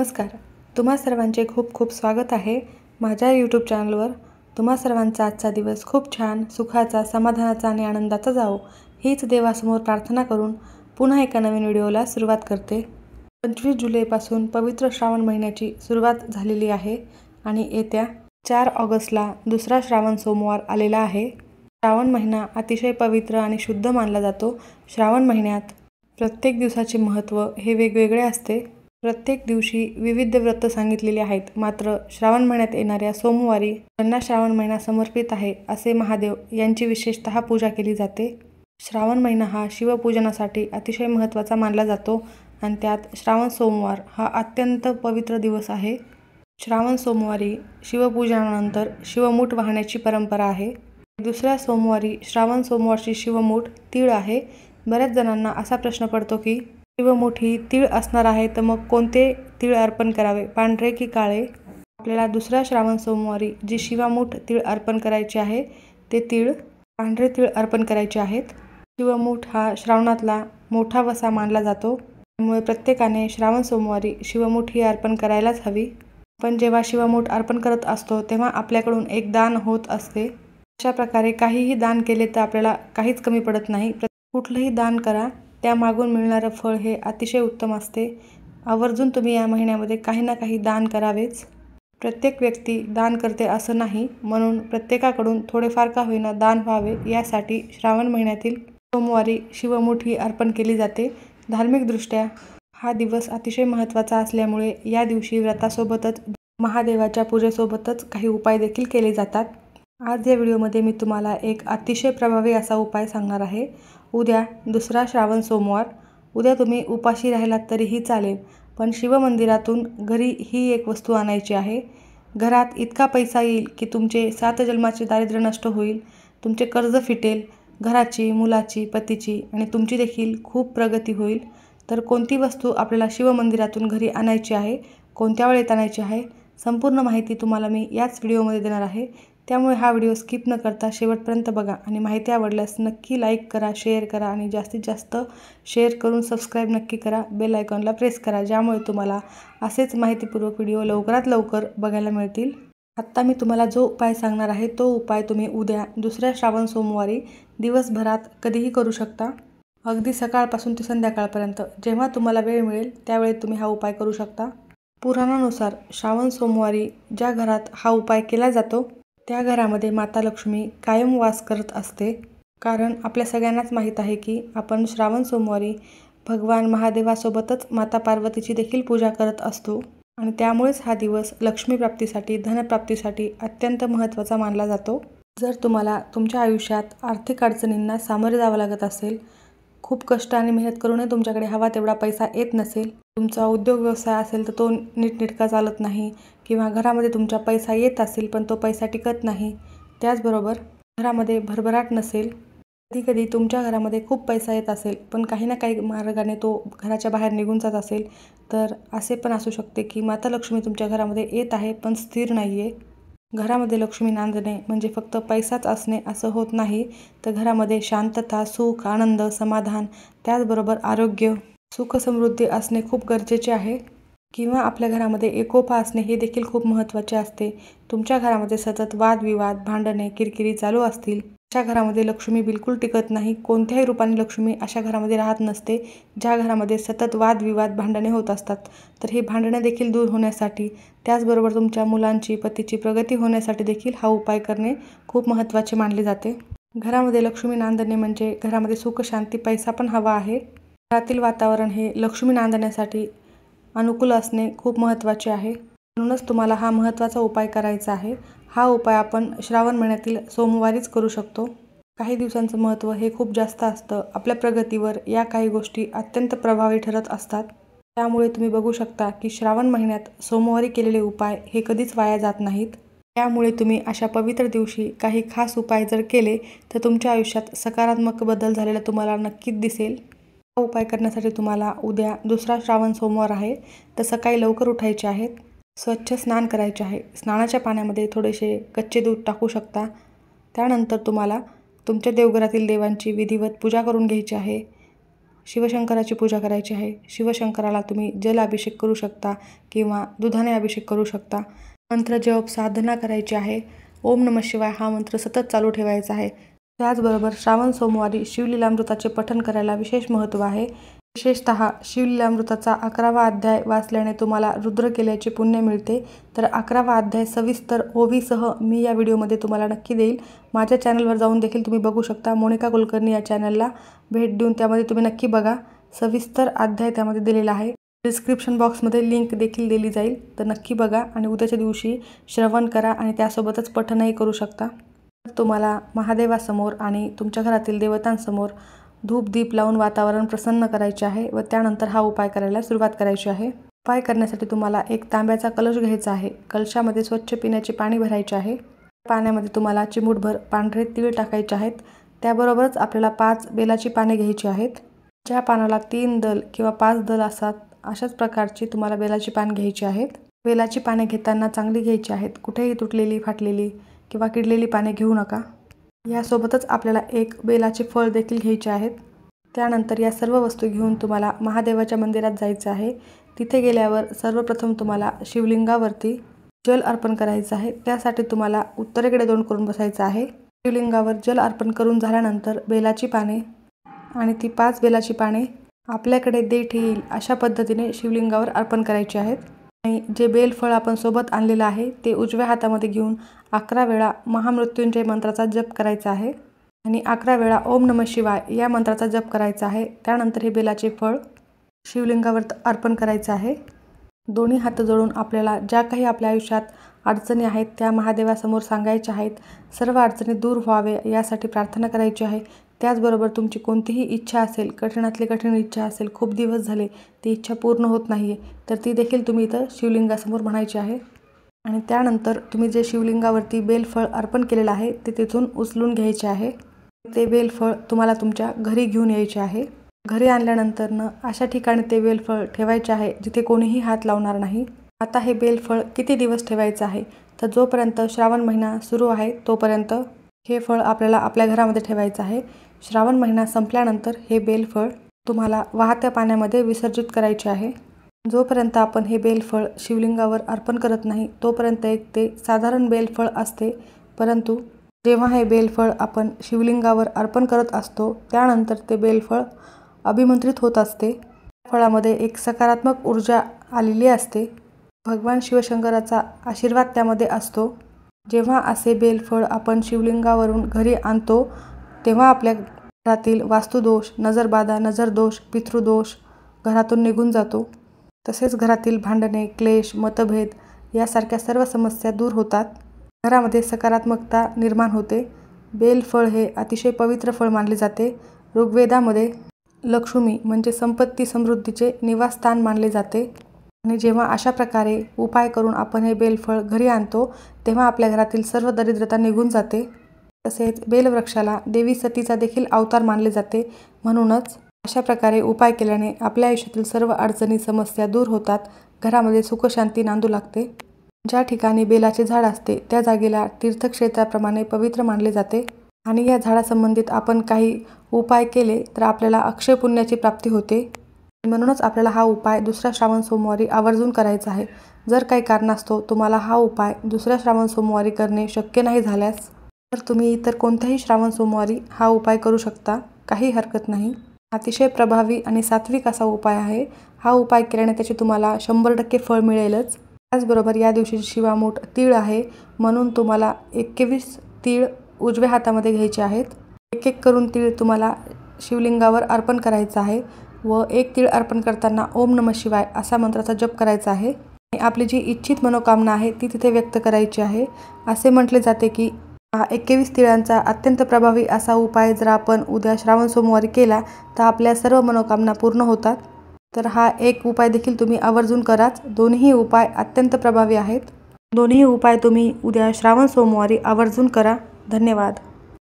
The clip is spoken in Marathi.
नमस्कार. तुम्हा सर्वांचे खूप खूप स्वागत आहे माझ्या यूट्यूब चॅनलवर. तुम्हा सर्वांचा आजचा दिवस खूप छान, सुखाचा, समाधानाचा आणि आनंदाचा जावो हीच देवासमोर प्रार्थना करून पुन्हा एका नवीन व्हिडिओला सुरुवात करते. 25 जुलैपासून पवित्र श्रावण महिन्याची सुरुवात झालेली आहे आणि येत्या 4 ऑगस्टला दुसरा श्रावण सोमवार आलेला आहे. श्रावण महिना अतिशय पवित्र आणि शुद्ध मानला जातो. श्रावण महिन्यात प्रत्येक दिवसाचे महत्त्व हे वेगवेगळे असते. प्रत्येक दिवशी विविध व्रत सांगितलेली आहेत. मात्र श्रावण महिन्यात येणाऱ्या सोमवारी ज्यांना श्रावण महिना समर्पित आहे असे महादेव यांची विशेषतः पूजा केली जाते. श्रावण महिना हा शिवपूजनासाठी अतिशय महत्त्वाचा मानला जातो आणि त्यात श्रावण सोमवार हा अत्यंत पवित्र दिवस आहे. श्रावण सोमवारी शिवपूजनानंतर शिवमूठ वाहण्याची परंपरा आहे. दुसऱ्या सोमवारी श्रावण सोमवारची शिवमूठ तीळ आहे. बऱ्याच जणांना असा प्रश्न पडतो की शिवमूठ ही तीळ असणार आहे, तर मग कोणते तीळ अर्पण करावे, पांढरे की काळे? आपल्याला दुसऱ्या श्रावण सोमवारी जी शिवमूठ तीळ अर्पण करायची आहे ते तीळ पांढरे तीळ अर्पण करायचे आहेत. शिवमूठ हा श्रावणातला मोठा वसा मानला जातो, त्यामुळे प्रत्येकाने श्रावण सोमवारी शिवमूठ ही अर्पण करायलाच हवी. पण जेव्हा शिवमूठ अर्पण करत असतो तेव्हा आपल्याकडून एक दान होत असते. अशा प्रकारे काहीही दान केले तर आपल्याला काहीच कमी पडत नाही. कुठलंही दान करा, त्यामागून मिळणारं फळ हे अतिशय उत्तम असते. आवर्जून तुम्ही या महिन्यामध्ये काही ना काही दान करावेच. प्रत्येक व्यक्ती दान करते असं नाही, म्हणून प्रत्येकाकडून थोडेफार का होईना दान व्हावे यासाठी श्रावण महिन्यातील सोमवारी शिवमूठ ही अर्पण केली जाते. धार्मिकदृष्ट्या हा दिवस अतिशय महत्त्वाचा असल्यामुळे या दिवशी व्रतासोबतच महादेवाच्या पूजेसोबतच काही उपाय देखील केले जातात. आज या व्हिडिओमध्ये मी तुम्हाला एक अतिशय प्रभावी असा उपाय सांगणार आहे. उद्या दुसरा श्रावण सोमवार. उद्या तुम्ही उपाशी राहिलात तरीही चालेल, पण शिवमंदिरातून घरी ही एक वस्तू आणायची आहे. घरात इतका पैसा येईल की तुमचे 7 जन्माचे दारिद्र्य नष्ट होईल, तुमचे कर्ज फिटेल, घराची, मुलाची, पतीची आणि तुमची देखील खूप प्रगती होईल. तर कोणती वस्तू आपल्याला शिवमंदिरातून घरी आणायची आहे, कोणत्या वेळेत आणायची आहे, संपूर्ण माहिती तुम्हाला मी याच व्हिडिओमध्ये देणार आहे. त्यामुळे हा व्हिडिओ स्किप न करता शेवटपर्यंत बघा आणि माहिती आवडल्यास नक्की लाईक करा, शेअर करा आणि जास्तीत जास्त शेअर करून सबस्क्राईब नक्की करा. बेल आयकॉनला प्रेस करा, ज्यामुळे तुम्हाला असेच माहितीपूर्वक व्हिडिओ लवकरात लवकर बघायला मिळतील. आत्ता मी तुम्हाला जो उपाय सांगणार आहे तो उपाय तुम्ही उद्या दुसऱ्या श्रावण सोमवारी दिवसभरात कधीही करू शकता. अगदी सकाळपासून ते संध्याकाळपर्यंत जेव्हा तुम्हाला वेळ मिळेल त्यावेळी तुम्ही हा उपाय करू शकता. पुराणानुसार श्रावण सोमवारी ज्या घरात हा उपाय केला जातो त्या घरामध्ये माता लक्ष्मी कायम वास करत असते. कारण आपल्या सगळ्यांनाच माहीत आहे की आपण श्रावण सोमवारी भगवान महादेवासोबतच माता पार्वतीची देखील पूजा करत असतो आणि त्यामुळेच हा दिवस लक्ष्मीप्राप्तीसाठी, धनप्राप्तीसाठी अत्यंत महत्त्वाचा मानला जातो. जर तुम्हाला तुमच्या आयुष्यात आर्थिक अडचणींना सामोरे जावं लागत असेल, खूप कष्ट आणि मेहनत करूनही तुमच्याकडे हवा तेवढा पैसा येत नसेल, तुमचा उद्योग व्यवसाय असेल तर तो नीटनेटका चालत नाही, किंवा घरामध्ये तुमचा पैसा येत असेल पण तो पैसा टिकत नाही, त्याचबरोबर घरामध्ये भरभराट नसेल, कधीकधी तुमच्या घरामध्ये खूप पैसा येत असेल पण काही ना काही मार्गाने तो घराच्या बाहेर निघून जात असेल, तर असे पण असू शकते की माता लक्ष्मी तुमच्या घरामध्ये येत आहे पण स्थिर नाही आहे. घरामध्ये लक्ष्मी नांदणे म्हणजे फक्त पैसाच असणे असं होत नाही, तर घरामध्ये शांतता, सुख, आनंद, समाधान, त्याचबरोबर आरोग्य, सुख समृद्धी असणे खूप गरजेचे आहे. किंवा आपल्या घरामध्ये एकोपा असणे हे देखील खूप महत्त्वाचे असते. तुमच्या घरामध्ये सतत वादविवाद, भांडणे, किरकिरी चालू असतील, अशा घरामध्ये लक्ष्मी बिलकुल टिकत नाही. कोणत्याही रूपाने लक्ष्मी अशा घरामध्ये राहत नसते. ज्या घरामध्ये सतत वादविवाद, भांडणे होत असतात, तर हे भांडणे देखील दूर होण्यासाठी, त्याचबरोबर तुमच्या मुलांची, पतीची प्रगती होण्यासाठी देखील हा उपाय करणे खूप महत्त्वाचे मानले जाते. घरामध्ये लक्ष्मी नांदणे म्हणजे घरामध्ये सुख, शांती, पैसा पण हवा आहे. घरातील वातावरण हे लक्ष्मी नांदण्यासाठी अनुकूल असणे खूप महत्त्वाचे आहे. म्हणूनच तुम्हाला हा महत्त्वाचा उपाय करायचा आहे. हा उपाय आपण श्रावण महिन्यातील सोमवारीच करू शकतो. काही दिवसांचं महत्त्व हे खूप जास्त असतं. आपल्या प्रगतीवर या काही गोष्टी अत्यंत प्रभावी ठरत असतात. त्यामुळे तुम्ही बघू शकता की श्रावण महिन्यात सोमवारी केलेले उपाय हे कधीच वाया जात नाहीत. त्यामुळे तुम्ही अशा पवित्र दिवशी काही खास उपाय जर केले तर तुमच्या आयुष्यात सकारात्मक बदल झालेला तुम्हाला नक्कीच दिसेल. हा उपाय करण्यासाठी तुम्हाला उद्या दुसरा श्रावण सोमवार आहे, तर सकाळी लवकर उठायचे आहेत, स्वच्छ स्नान करायचे आहे. स्नानाच्या पाण्यामध्ये थोडेसे कच्चे दूध टाकू शकता. त्यानंतर तुम्हाला तुमच्या देवघरातील देवांची विधिवत पूजा करून घ्यायची आहे. शिवशंकराची पूजा करायची आहे। शिवशंकराला तुम्ही जल अभिषेक करू शकता किंवा दुधाने अभिषेक करू शकता। मंत्र जप साधना करायची आहे। ओम नमः शिवाय हा मंत्र सतत चालू ठेवायचा आहे। त्याचबरोबर श्रावण सोमवारी शिवलीलामृताचे पठण करायला विशेष महत्त्व आहे। विशेषतः शिवलीलामृताचा 11वा अध्याय वाचल्याने तुम्हाला रुद्र केल्याचे पुण्य मिळते। तर 11वा अध्याय सविस्तर ओवीसह मी या व्हिडिओमध्ये तुम्हाला नक्की देईल। माझ्या चॅनलवर जाऊन देखील तुम्ही बघू शकता। मोनिका कुलकर्णी या चॅनलला भेट देऊन त्यामध्ये तुम्ही नक्की बघा। सविस्तर अध्याय त्यामध्ये दिलेला आहे। डिस्क्रिप्शन बॉक्समध्ये लिंक देखील दिली जाईल, तर नक्की बघा आणि उद्याच्या दिवशी श्रवण करा आणि त्यासोबतच पठणही करू शकता। तुम्हाला महादेवासमोर आणि तुमच्या घरातील देवतांसमोर धूप दीप लावून वातावरण प्रसन्न करायचे आहे व त्यानंतर हा उपाय करायला सुरुवात करायची आहे। उपाय करण्यासाठी तुम्हाला एक तांब्याचा कलश घ्यायचा आहे। कलशामध्ये स्वच्छ पिण्याचे पाणी भरायचे आहे। पाण्यामध्ये तुम्हाला चिमूटभर पांढरे तीळ टाकायचे आहेत। त्याबरोबरच आपल्याला 5 बेलाची पाने घ्यायची आहेत। ज्या पानाला 3 दल किंवा 5 दल असतात अशाच प्रकारची तुम्हाला बेलाची पान घ्यायची आहेत। बेलाची पाने घेताना चांगली घ्यायची आहेत। कुठेही तुटलेली फाटलेली किंवा किडलेली पाने घेऊ नका। यासोबतच आपल्याला एक बेलाचे फळ देखील घ्यायचे आहेत। त्यानंतर या सर्व वस्तू घेऊन तुम्हाला महादेवाच्या मंदिरात जायचं आहे। तिथे गेल्यावर सर्वप्रथम तुम्हाला शिवलिंगावरती जल अर्पण करायचं आहे। त्यासाठी तुम्हाला उत्तरेकडे तोंड करून बसायचं आहे। शिवलिंगावर जल अर्पण करून झाल्यानंतर बेलाची पाने आणि ती 5 बेलाची पाने आपल्याकडे देठ येईल अशा पद्धतीने शिवलिंगावर अर्पण करायची आहेत। आणि जे बेलफळ आपण सोबत आणलेलं आहे ते उजव्या हातामध्ये घेऊन 11 वेळा महामृत्युंजय मंत्राचा जप करायचा आहे आणि 11 वेळा ओम नमः शिवाय या मंत्राचा जप करायचा आहे। त्यानंतर हे बेलाचे फळ शिवलिंगावर अर्पण करायचं आहे। दोन्ही हात जोडून आपल्याला ज्या काही आपल्या आयुष्यात अडचणी आहेत त्या महादेवासमोर सांगायच्या आहेत। सर्व अडचणी दूर व्हावे यासाठी प्रार्थना करायची आहे। त्याचबरोबर तुमची कोणतीही इच्छा असेल, कठीणातली कठीण इच्छा असेल, खूप दिवस झाले ती इच्छा पूर्ण होत नाही आहे, तर ती देखील तुम्ही इथं शिवलिंगासमोर म्हणायची आहे। आणि त्यानंतर तुम्ही जे शिवलिंगावरती बेलफळ अर्पण केलेलं आहे ते तिथून उचलून घ्यायचे आहे। ते बेलफळ तुम्हाला तुमच्या घरी घेऊन यायचे आहे। घरी आणल्यानंतरनं अशा ठिकाणी ते बेलफळ ठेवायचे आहे जिथे कोणीही हात लावणार नाही। आता हे बेलफळ किती दिवस ठेवायचं आहे, तर जोपर्यंत श्रावण महिना सुरू आहे तोपर्यंत हे फळ आपल्याला आपल्या घरामध्ये ठेवायचं आहे। श्रावण महिना संपल्यानंतर हे बेलफळ तुम्हाला वाहत्या पाण्यामध्ये विसर्जित करायचे आहे। जोपर्यंत आपण हे बेलफळ शिवलिंगावर अर्पण करत नाही तोपर्यंत एक ते साधारण बेलफळ असते, परंतु जेव्हा हे बेलफळ आपण शिवलिंगावर अर्पण करत असतो त्यानंतर ते बेलफळ अभिमंत्रित होत असते। फळामध्ये एक सकारात्मक ऊर्जा आलेली असते। भगवान शिवशंकराचा आशीर्वाद त्यामध्ये असतो। जेव्हा असे बेलफळ आपण शिवलिंगावरून घरी आणतो तेव्हा आपल्या घरातील वास्तुदोष, नजरबाधा, नजरदोष, पितृदोष घरातून निघून जातो। तसेच घरातील भांडणे, क्लेश, मतभेद यासारख्या सर्व समस्या दूर होतात। घरामध्ये सकारात्मकता निर्माण होते। बेलफळ हे अतिशय पवित्र फळ मानले जाते। ऋग्वेदामध्ये लक्ष्मी म्हणजे संपत्ती समृद्धीचे निवासस्थान मानले जाते। आणि जेव्हा अशा प्रकारे उपाय करून आपण हे बेलफळ घरी आणतो तेव्हा आपल्या घरातील सर्व दरिद्रता निघून जाते। तसेच बेलवृक्षाला देवी सतीचा देखील अवतार मानले जाते। म्हणूनच अशा प्रकारे उपाय केल्याने आपल्या आयुष्यातील सर्व अडचणी समस्या दूर होतात। घरामध्ये सुखशांती नांदू लागते। ज्या ठिकाणी बेलाचे झाड असते त्या जागेला तीर्थक्षेत्राप्रमाणे पवित्र मानले जाते आणि या झाडासंबंधित आपण काही उपाय केले तर आपल्याला अक्षय पुण्याची प्राप्ती होते। म्हणूनच आपल्याला हा उपाय दुसऱ्या श्रावण सोमवारी आवर्जून करायचा आहे। जर काही कारणास्तव तुम्हाला हा उपाय दुसऱ्या श्रावण सोमवारी करणे शक्य नाही झाल्यास तर तुम्ही इतर कोणत्याही श्रावण सोमवारी हा उपाय करू शकता, काही हरकत नाही। अतिशय प्रभावी आणि सात्विक असा उपाय आहे। हा उपाय केल्याने त्याचे तुम्हाला 100% फळ मिळेलच। त्याचबरोबर या दिवशी शिवामूठ तीळ आहे, म्हणून तुम्हाला 21 तीळ उजव्या हातामध्ये घ्यायचे आहेत। एक एक करून तीळ तुम्हाला शिवलिंगावर अर्पण करायचं आहे व एक तीळ अर्पण करताना ओम नमः शिवाय असा मंत्राचा जप करायचा आहे। आपली जी इच्छित मनोकामना आहे ती तिथे व्यक्त करायची आहे। असे म्हटले जाते की 21 तिळांचा अत्यंत प्रभावी असा उपाय जर आपण उद्या श्रावण सोमवारी केला तर आपल्या सर्व मनोकामना पूर्ण होतात। तर हा एक उपाय देखील तुम्ही आवर्जून कराच। दोन्ही उपाय अत्यंत प्रभावी आहेत। दोन्ही उपाय तुम्ही उद्या श्रावण सोमवारी आवर्जून करा। धन्यवाद।